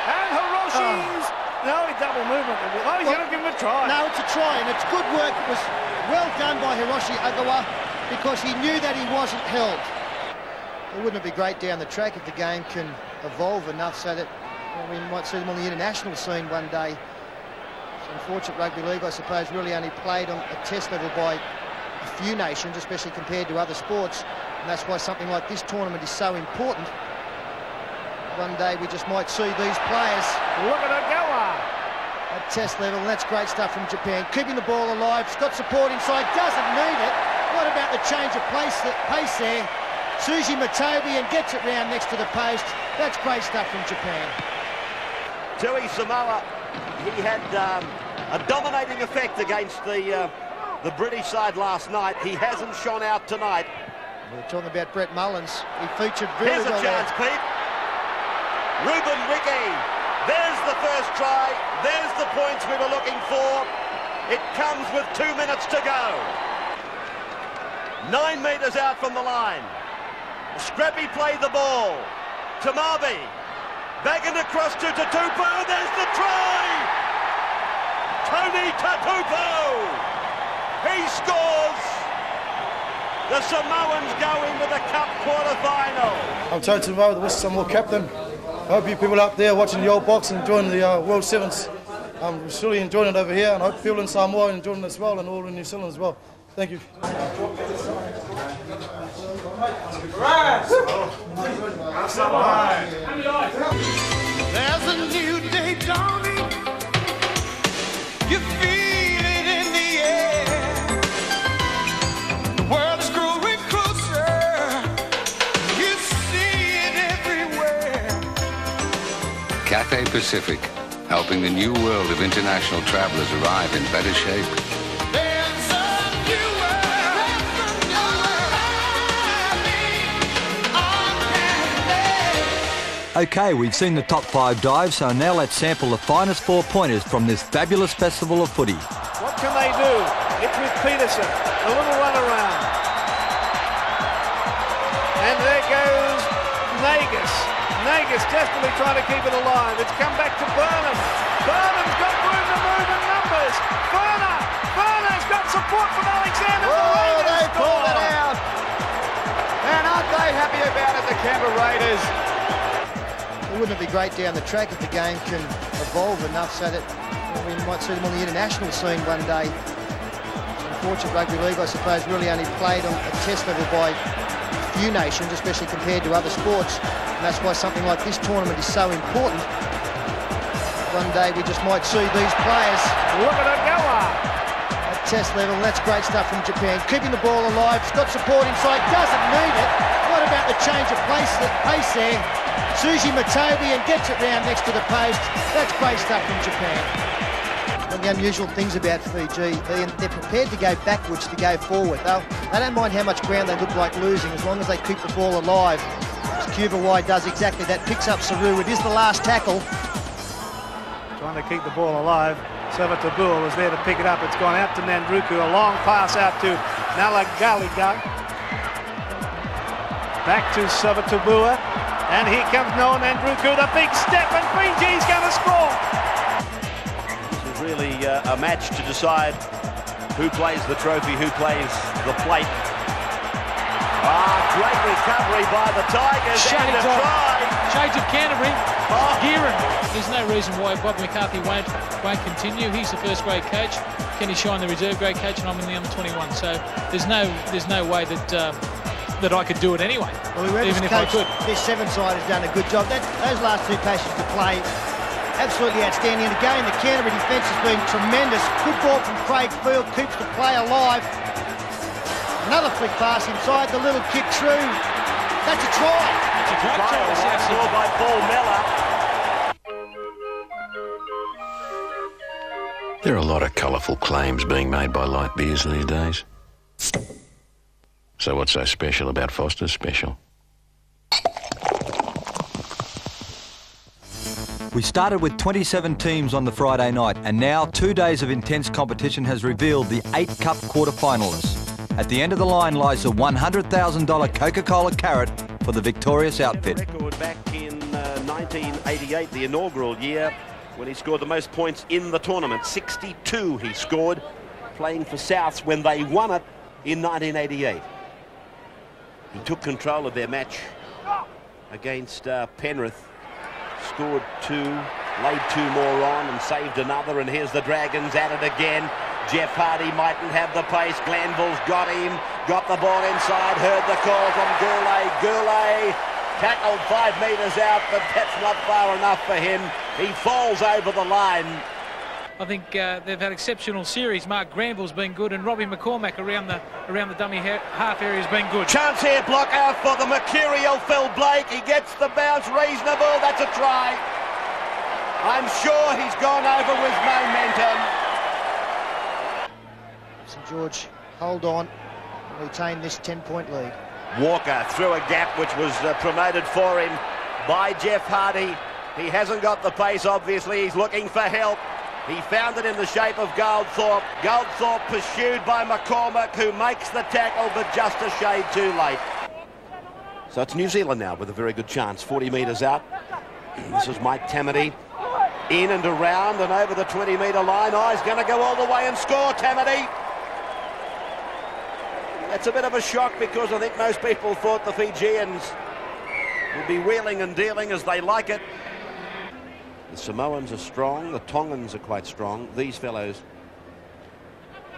And Hiroshi's... No, he double movement. Oh, he's going to give him a try. No, it's a try, and it's good work. It was well done by Hiroshi Ogawa because he knew that he wasn't held. Wouldn't it be great down the track if the game can evolve enough so that we might see them on the international scene one day? It's unfortunate rugby league, I suppose, really only played on a test level by a few nations, especially compared to other sports, and that's why something like this tournament is so important. One day we just might see these players. Look at Ogawa at test level, and that's great stuff from Japan. Keeping the ball alive, it's got support inside, doesn't need it. What about the change of pace there? Suji Matobi and gets it round next to the post. That's great stuff from Japan. Tui Samoa, he had a dominating effect against the British side last night. He hasn't shone out tonight. We're talking about Brett Mullins. He featured very well. Here's a chance, there. Pete. Ruben Ricky. There's the first try. There's the points we were looking for. It comes with 2 minutes to go. 9 metres out from the line. Scrappy played the ball. Tamabi. Back and across to Tatupu. There's the try. Tony Tatupu. He scores. The Samoans go into the Cup quarter-final. I'm Tony Tamabi, the West Samoa captain. I hope you people out there watching the old box and enjoying the World Sevens. I'm really enjoying it over here, and I hope people in Samoa are enjoying it as well, and all in New Zealand as well. Thank you. There's a new day dawning. You feel it in the air. The world is growing closer. You see it everywhere. Cathay Pacific, helping the new world of international travelers arrive in better shape. OK, we've seen the top 5 dives, so now let's sample the finest 4-pointers from this fabulous festival of footy. What can they do? It's with Peterson. A little run around. And there goes Nagus. Nagus desperately trying to keep it alive. It's come back to Burnham. Burnham's got room to move in numbers. Burnham's got support from Alexander. Oh, they pulled it out. And aren't they happy about it, the Canberra Raiders? Wouldn't it be great down the track if the game can evolve enough so that we might see them on the international scene one day? Unfortunately, rugby league, I suppose, really only played on a test level by few nations, especially compared to other sports. And that's why something like this tournament is so important. One day we just might see these players. Look at it go up. At test level, that's great stuff from Japan. Keeping the ball alive, it's got support inside, doesn't need it. What about the change of pace there? Suji Matobian gets it round next to the post. That's great stuff from Japan. One of the unusual things about Fiji, they're prepared to go backwards to go forward. They don't mind how much ground they look like losing as long as they keep the ball alive. Kuvawai does exactly that, picks up Saru. It is the last tackle. Trying to keep the ball alive. Savatabua was there to pick it up. It's gone out to Nandruku. A long pass out to Nalagaliga. Back to Savatabua. And here comes Noah Nandruku, the big step, and Fiji's going to score. This is really a match to decide who plays the trophy, who plays the plate. Great recovery by the Tigers and a try. Shades of Canterbury. Gearan. There's no reason why Bob McCarthy won't continue. He's the first grade coach. Kenny Shine, the reserve grade coach, and I'm in the under-21. So there's no way that I could do it anyway, well, even if I could. This 7-side has done a good job. Those last 2 passes to play, absolutely outstanding. And again, the Canterbury defence has been tremendous. Good ball from Craig Field, keeps the play alive. Another flick pass inside, the little kick through. That's a try. It's a great try. A score by Paul Mellor. There are a lot of colourful claims being made by light beers these days. So what's so special about Foster's Special? We started with 27 teams on the Friday night, and now 2 days of intense competition has revealed the 8 Cup quarter-finalists. At the end of the line lies the $100,000 Coca-Cola carrot for the victorious outfit. Record back in 1988, the inaugural year, when he scored the most points in the tournament. 62 he scored, playing for Souths when they won it in 1988. He took control of their match against Penrith, scored 2, laid 2 more on and saved another, and here's the Dragons at it again. Jeff Hardy mightn't have the pace. Glanville's got him, got the ball inside, heard the call from Goulet. Goulet tackled 5 metres out, but that's not far enough for him. He falls over the line. I think they've had exceptional series. Mark Granville's been good, and Robbie McCormack around the dummy half area has been good. Chance here, block out for the Mercurial Phil Blake. He gets the bounce reasonable. That's a try. I'm sure he's gone over with momentum. St George hold on and retain this 10-point lead. Walker through a gap which was promoted for him by Jeff Hardy. He hasn't got the pace, obviously. He's looking for help. He found it in the shape of Goldthorpe. Goldthorpe pursued by McCormack, who makes the tackle, but just a shade too late. So it's New Zealand now with a very good chance. 40 metres out. This is Mike Tamati. In and around and over the 20-metre line. Oh, he's going to go all the way and score, Tamati. That's a bit of a shock because I think most people thought the Fijians would be wheeling and dealing as they like it. The Samoans are strong, the Tongans are quite strong. These fellows,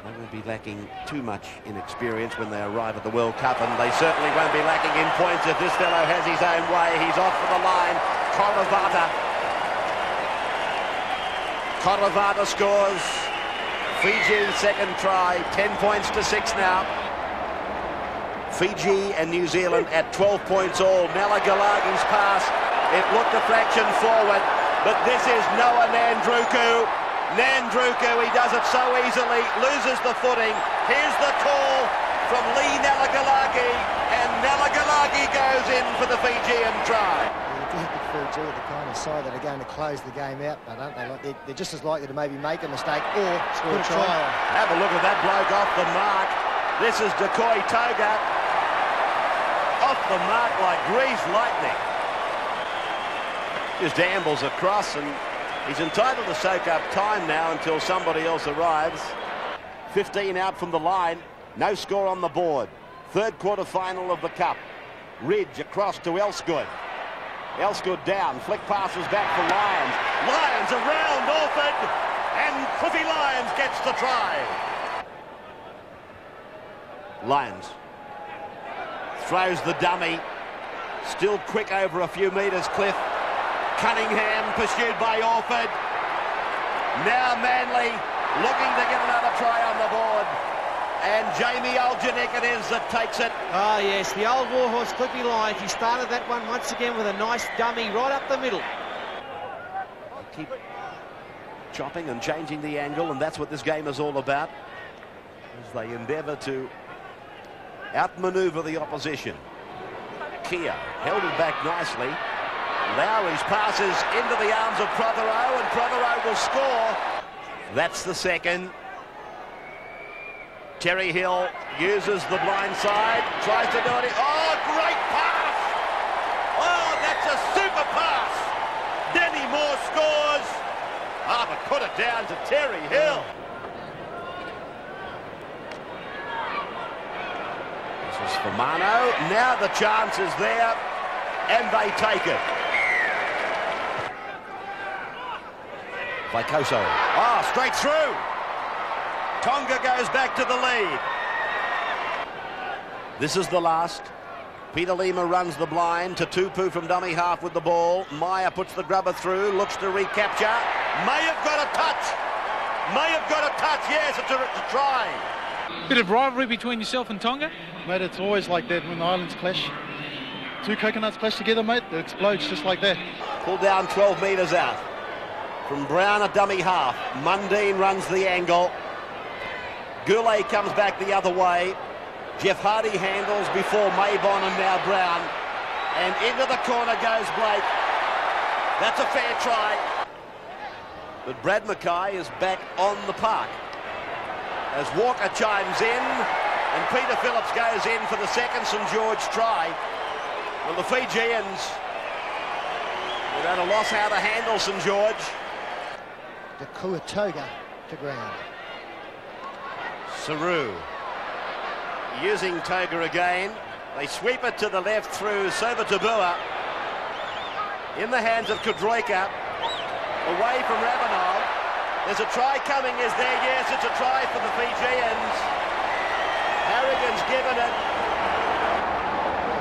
they won't be lacking too much in experience when they arrive at the World Cup, and they certainly won't be lacking in points if this fellow has his own way. He's off for the line. Koravata scores. Fiji's second try, 10 points to 6 now. Fiji and New Zealand at 12 points all. Nalagalagi's pass, it looked a fraction forward, but this is Noah Nandruku. Nandruku, he does it so easily, loses the footing. Here's the call from Lee Nalagalagi, and Nalagalagi goes in for the Fijian try. Fiji are the kind of side that are going to close the game out, but aren't they? Like they're just as likely to maybe make a mistake or score a try on. Have a look at that bloke off the mark. This is Decoy Toga. Off the mark like greased lightning. Just ambles across, and he's entitled to soak up time now until somebody else arrives. 15 out from the line. No score on the board. Third quarter final of the Cup. Ridge across to Elsgood. Elsgood down. Flick passes back for Lyons. Lyons around Orford. And Cliffy Lyons gets the try. Lyons throws the dummy. Still quick over a few metres, Cliff. Cunningham pursued by Orford. Now Manly looking to get another try on the board. And Jamie Oljanik it is that takes it. Oh, yes, the old warhorse Cliffy Lyons. He started that one once again with a nice dummy right up the middle. Keep chopping and changing the angle, and that's what this game is all about, as they endeavour to outmaneuver the opposition. Keogh held it back nicely. Lowry's passes into the arms of Prothero, and Prothero will score. That's the second. Terry Hill uses the blind side, tries to do it. Oh, great pass! Oh, that's a super pass! Denny Moore scores. Ah, but put it down to Terry Hill. This is for Mano. Now the chance is there, and they take it. Vaikoso. Oh, straight through. Tonga goes back to the lead. This is the last. Peter Lima runs the blind to Tupu from dummy half with the ball. Meyer puts the grubber through, looks to recapture. May have got a touch. May have got a touch. Yes, it's a try. Bit of rivalry between yourself and Tonga? Mate, it's always like that when the islands clash. Two coconuts clash together, mate, it explodes just like that. Pulled down 12 metres out. From Brown at dummy half. Mundine runs the angle. Goulet comes back the other way. Jeff Hardy handles before Maybon and now Brown. And into the corner goes Blake. That's a fair try. But Brad Mackay is back on the park. As Walker chimes in and Peter Phillips goes in for the second St George try. Well, the Fijians are at a loss how to handle St George. Decoy Toga to ground. Saru using Toga again. They sweep it to the left through Sovatabua. In the hands of Kudroika. Away from Ravenel. There's a try coming, is there? Yes, it's a try for the Fijians. Harrigan's given it.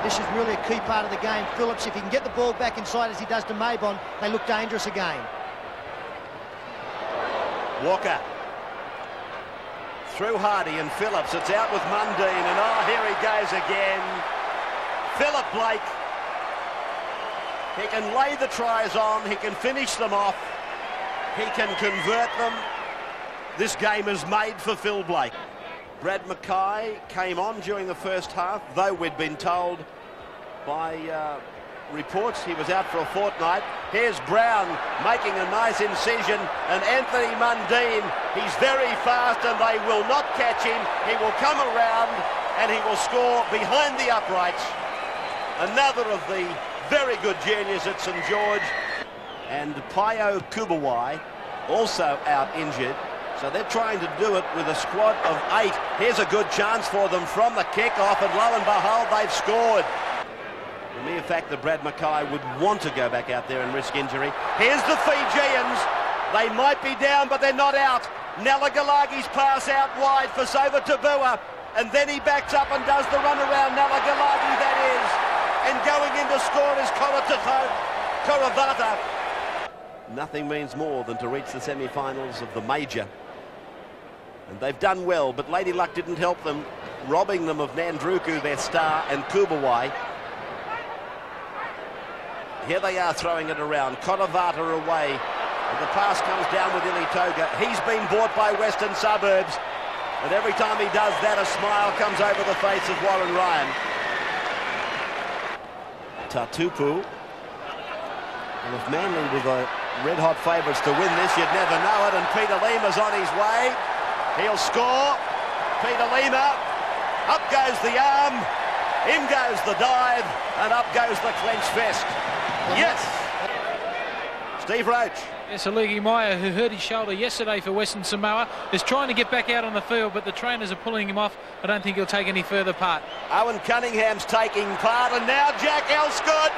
This is really a key part of the game. Phillips, if he can get the ball back inside as he does to Maybon, they look dangerous again. Walker. Through Hardy and Phillips. It's out with Mundine, and oh, here he goes again. Philip Blake. He can lay the tries on. He can finish them off. He can convert them. This game is made for Phil Blake. Brad Mackay came on during the first half, though we'd been told by reports he was out for a fortnight. Here's Brown making a nice incision, and Anthony Mundine, he's very fast and they will not catch him. He will come around and he will score behind the uprights. Another of the very good juniors at St George. And Payo Kubawai also out injured. So they're trying to do it with a squad of 8. Here's a good chance for them from the kick-off, and lo and behold, they've scored. The mere fact that Brad Mackay would want to go back out there and risk injury. Here's the Fijians. They might be down, but they're not out. Nalagalagi's pass out wide for Sovatabua, and then he backs up and does the run around Nalagalagi, that is. And going in to score is Koravata. Nothing means more than to reach the semi-finals of the major. And they've done well, but Lady Luck didn't help them, robbing them of Nandruku, their star, and Kubawai. Here they are throwing it around. Koravata away. And the pass comes down with Ili Toga. He's been bought by Western Suburbs. And every time he does that, a smile comes over the face of Warren Ryan. Tatupu Well, if Manly were the red-hot favourites to win this, you'd never know it, and Peter Lima's on his way. He'll score. Peter Lima, up goes the arm, in goes the dive, and up goes the clenched fist. Yes! Steve Roach. Yes, Aligi Maya, who hurt his shoulder yesterday for Western Samoa, is trying to get back out on the field, but the trainers are pulling him off. I don't think he'll take any further part. Owen Cunningham's taking part, and now Jack Elstood.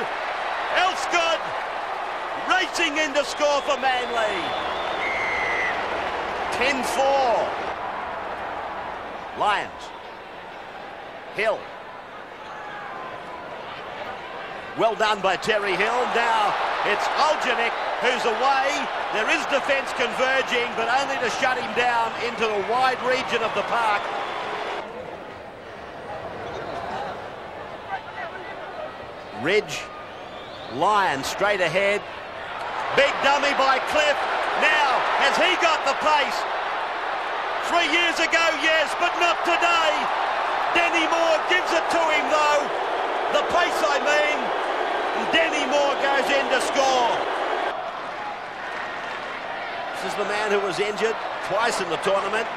Elstood racing in to score for Manly. 10-4. Lions. Hill. Well done by Terry Hill. Now it's Oljanik who's away. There is defence converging, but only to shut him down into the wide region of the park. Ridge. Lyon straight ahead. Big dummy by Cliff. Now, has he got the pace? 3 years ago, yes, but not today. Denny Moore gives it to him, though. The pace, I mean. And Denny Moore goes in to score. This is the man who was injured twice in the tournament.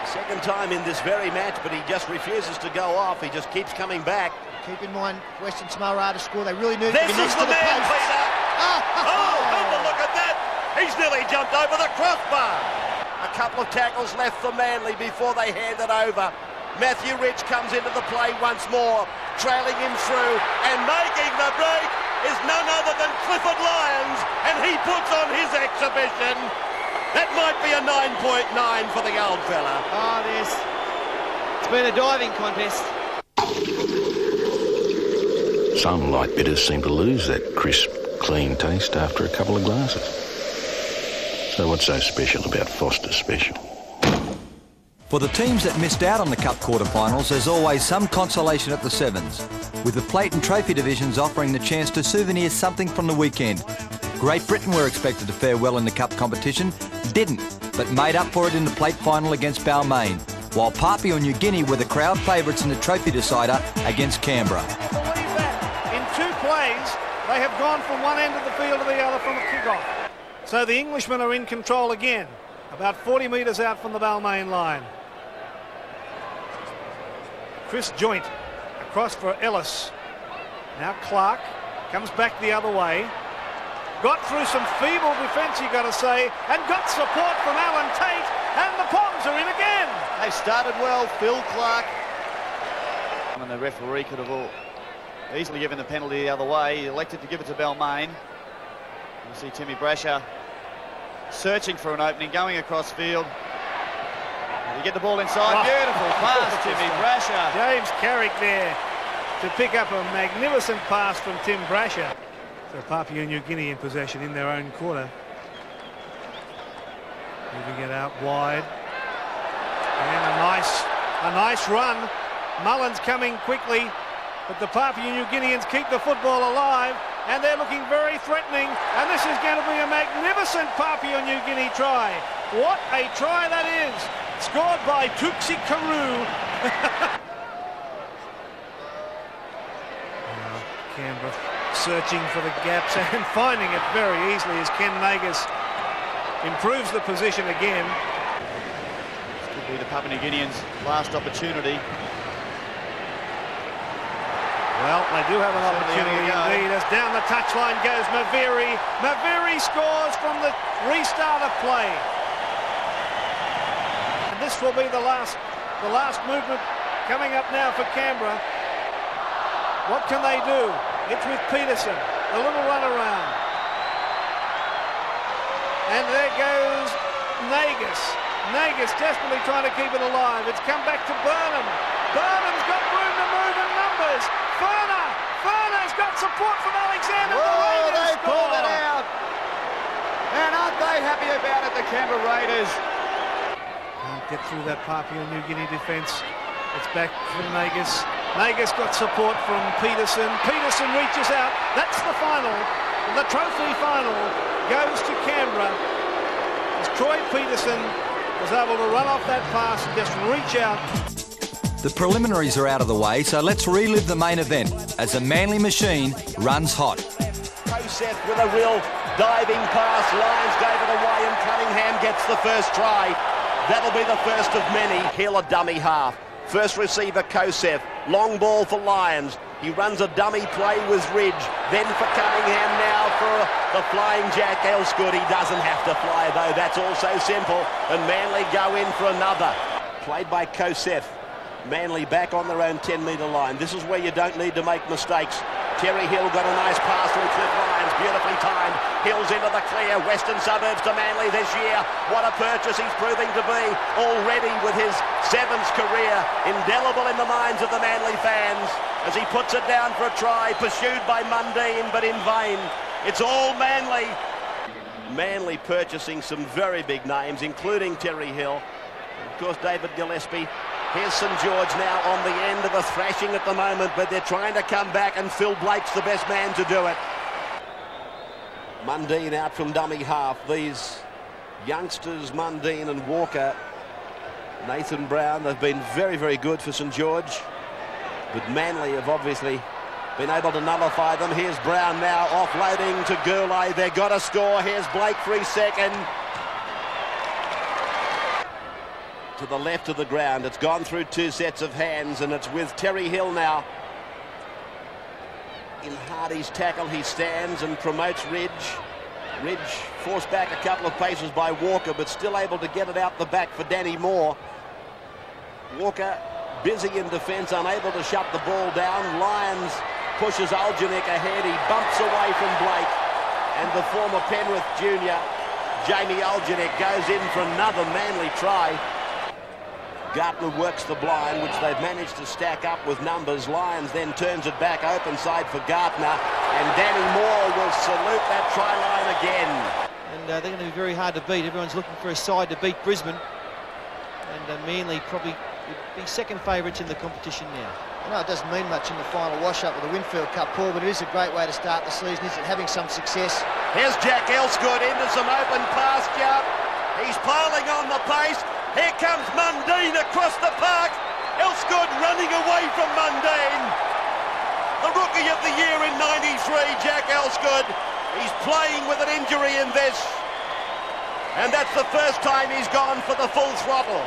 Second time in this very match, but he just refuses to go off. He just keeps coming back. Keep in mind, Western Samoa to score. They really need this to be next is the to the man, post. Peter. Oh, have a look at that. He's nearly jumped over the crossbar. A couple of tackles left for Manly before they hand it over. Matthew Ridge comes into the play once more, trailing him through, and making the break is none other than Clifford Lyons, and he puts on his exhibition. That might be a 9.9 for the old fella. Oh, it's been a diving contest. Some light bitters seem to lose that crisp, clean taste after a couple of glasses. So what's so special about Foster Special? For the teams that missed out on the Cup quarterfinals, there's always some consolation at the Sevens, with the plate and trophy divisions offering the chance to souvenir something from the weekend. Great Britain were expected to fare well in the Cup competition, didn't, but made up for it in the plate final against Balmain, while Papua New Guinea were the crowd favourites in the trophy decider against Canberra. Believe that. In 2 plays, they have gone from one end of the field to the other from the kick-off. So the Englishmen are in control again, about 40 metres out from the Balmain line. Chris Joint across for Ellis. Now Clark comes back the other way. Got through some feeble defence, you got to say, and got support from Alan Tate, and the Poms are in again. They started well, Phil Clark. And the referee could have easily given the penalty the other way. He elected to give it to Balmain. You see Timmy Brasher searching for an opening, going across field. You get the ball inside. Beautiful pass, Timmy Brasher. James Carrick there to pick up a magnificent pass from Tim Brasher. So Papua New Guinea in possession in their own quarter. Moving it out wide. And a nice run. Mullins coming quickly, but the Papua New Guineans keep the football alive, and they're looking very threatening, and this is going to be a magnificent Papua New Guinea try. What a try that is! Scored by Tuksi Karu. Canberra searching for the gaps and finding it very easily as Ken Nagus improves the position again. This could be the Papua New Guineans' last opportunity. Well, they do have an opportunity indeed, as down the touchline goes Maviri. Maviri scores from the restart of play. And this will be the last movement coming up now for Canberra. What can they do? It's with Peterson, a little run around. And there goes Nagus. Nagus desperately trying to keep it alive. It's come back to Burnham. Burnham's got room to move in numbers. Ferner's got support from Alexander. Oh, they pulled it out. And aren't they happy about it, the Canberra Raiders? Can't get through that Papua New Guinea defence. It's back from Nagus. Nagus got support from Peterson. Peterson reaches out. That's the final. The trophy final goes to Canberra. As Troy Peterson was able to run off that pass and just reach out. The preliminaries are out of the way, so let's relive the main event as the Manly machine runs hot. Coast Koseth with a real diving pass. Lyons gave it away and Cunningham gets the first try. That'll be the first of many. Hill a dummy half. First receiver Koseth. Long ball for Lyons. He runs a dummy play with Ridge. Then for Cunningham now for the flying Jack Elsgood. He doesn't have to fly though. That's also simple. And Manly go in for another. Played by Koseth. Manly back on their own 10-metre line. This is where you don't need to make mistakes. Terry Hill got a nice pass from Cliff Lyons, beautifully timed. Hill's into the clear, Western Suburbs to Manly this year. What a purchase he's proving to be already with his sevens career. Indelible in the minds of the Manly fans as he puts it down for a try, pursued by Mundine, but in vain. It's all Manly. Manly purchasing some very big names, including Terry Hill. Of course, David Gillespie. Here's St George now on the end of a thrashing at the moment, but they're trying to come back, and Phil Blake's the best man to do it. Mundine out from dummy half. These youngsters, Mundine and Walker, Nathan Brown, they've been very, very good for St George, but Manly have obviously been able to nullify them. Here's Brown now offloading to Goulet. They've got to score. Here's Blake for his second. To the left of the ground. It's gone through two sets of hands, and it's with Terry Hill now. In Hardy's tackle, he stands and promotes Ridge. Ridge forced back a couple of paces by Walker, but still able to get it out the back for Danny Moore. Walker busy in defence, unable to shut the ball down. Lyons pushes Oljanik ahead. He bumps away from Blake, and the former Penrith junior, Jamie Oljanik, goes in for another Manly try. Gartner works the blind, which they've managed to stack up with numbers. Lyons then turns it back open side for Gartner, and Danny Moore will salute that try line again. And they're going to be very hard to beat. Everyone's looking for a side to beat Brisbane, and Manly probably would be second favourites in the competition now. I know it doesn't mean much in the final wash-up with the Winfield Cup, Paul, but it is a great way to start the season, isn't it? Having some success. Here's Jack Elsgood into some open pasture. He's piling on the pace. Here comes Mundine across the park. Elsgood running away from Mundine. The rookie of the year in '93, Jack Elsgood. He's playing with an injury in this, and that's the first time he's gone for the full throttle.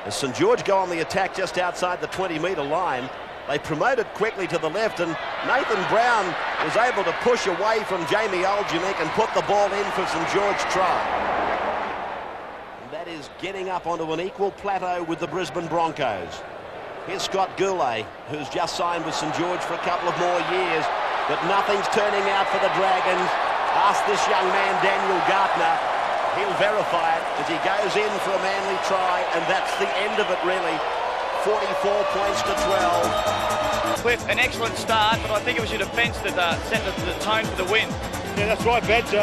As St George go on the attack just outside the 20-metre line, they promote it quickly to the left, and Nathan Brown was able to push away from Jamie Oljanik and put the ball in for St George try. That is getting up onto an equal plateau with the Brisbane Broncos. Here's Scott Goulet, who's just signed with St George for a couple of more years, but nothing's turning out for the Dragons. Ask this young man, Daniel Gartner. He'll verify it as he goes in for a Manly try, and that's the end of it, really. 44 points to 12. Cliff, an excellent start, but I think it was your defence that set the tone for the win. Yeah, that's right, Badge.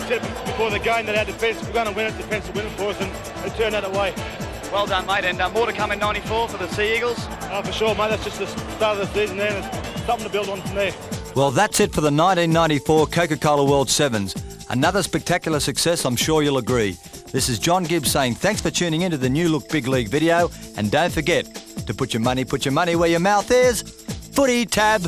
Said before the game that our defence was going to win it, defence will win it for us, and it turned out that way. Well done, mate, and more to come in '94 for the Sea Eagles. Oh, for sure, mate. That's just the start of the season there, and it's something to build on from there. Well, that's it for the 1994 Coca-Cola World Sevens. Another spectacular success, I'm sure you'll agree. This is John Gibbs saying thanks for tuning in to the New Look Big League video, and don't forget to put your money where your mouth is. Footy Tab.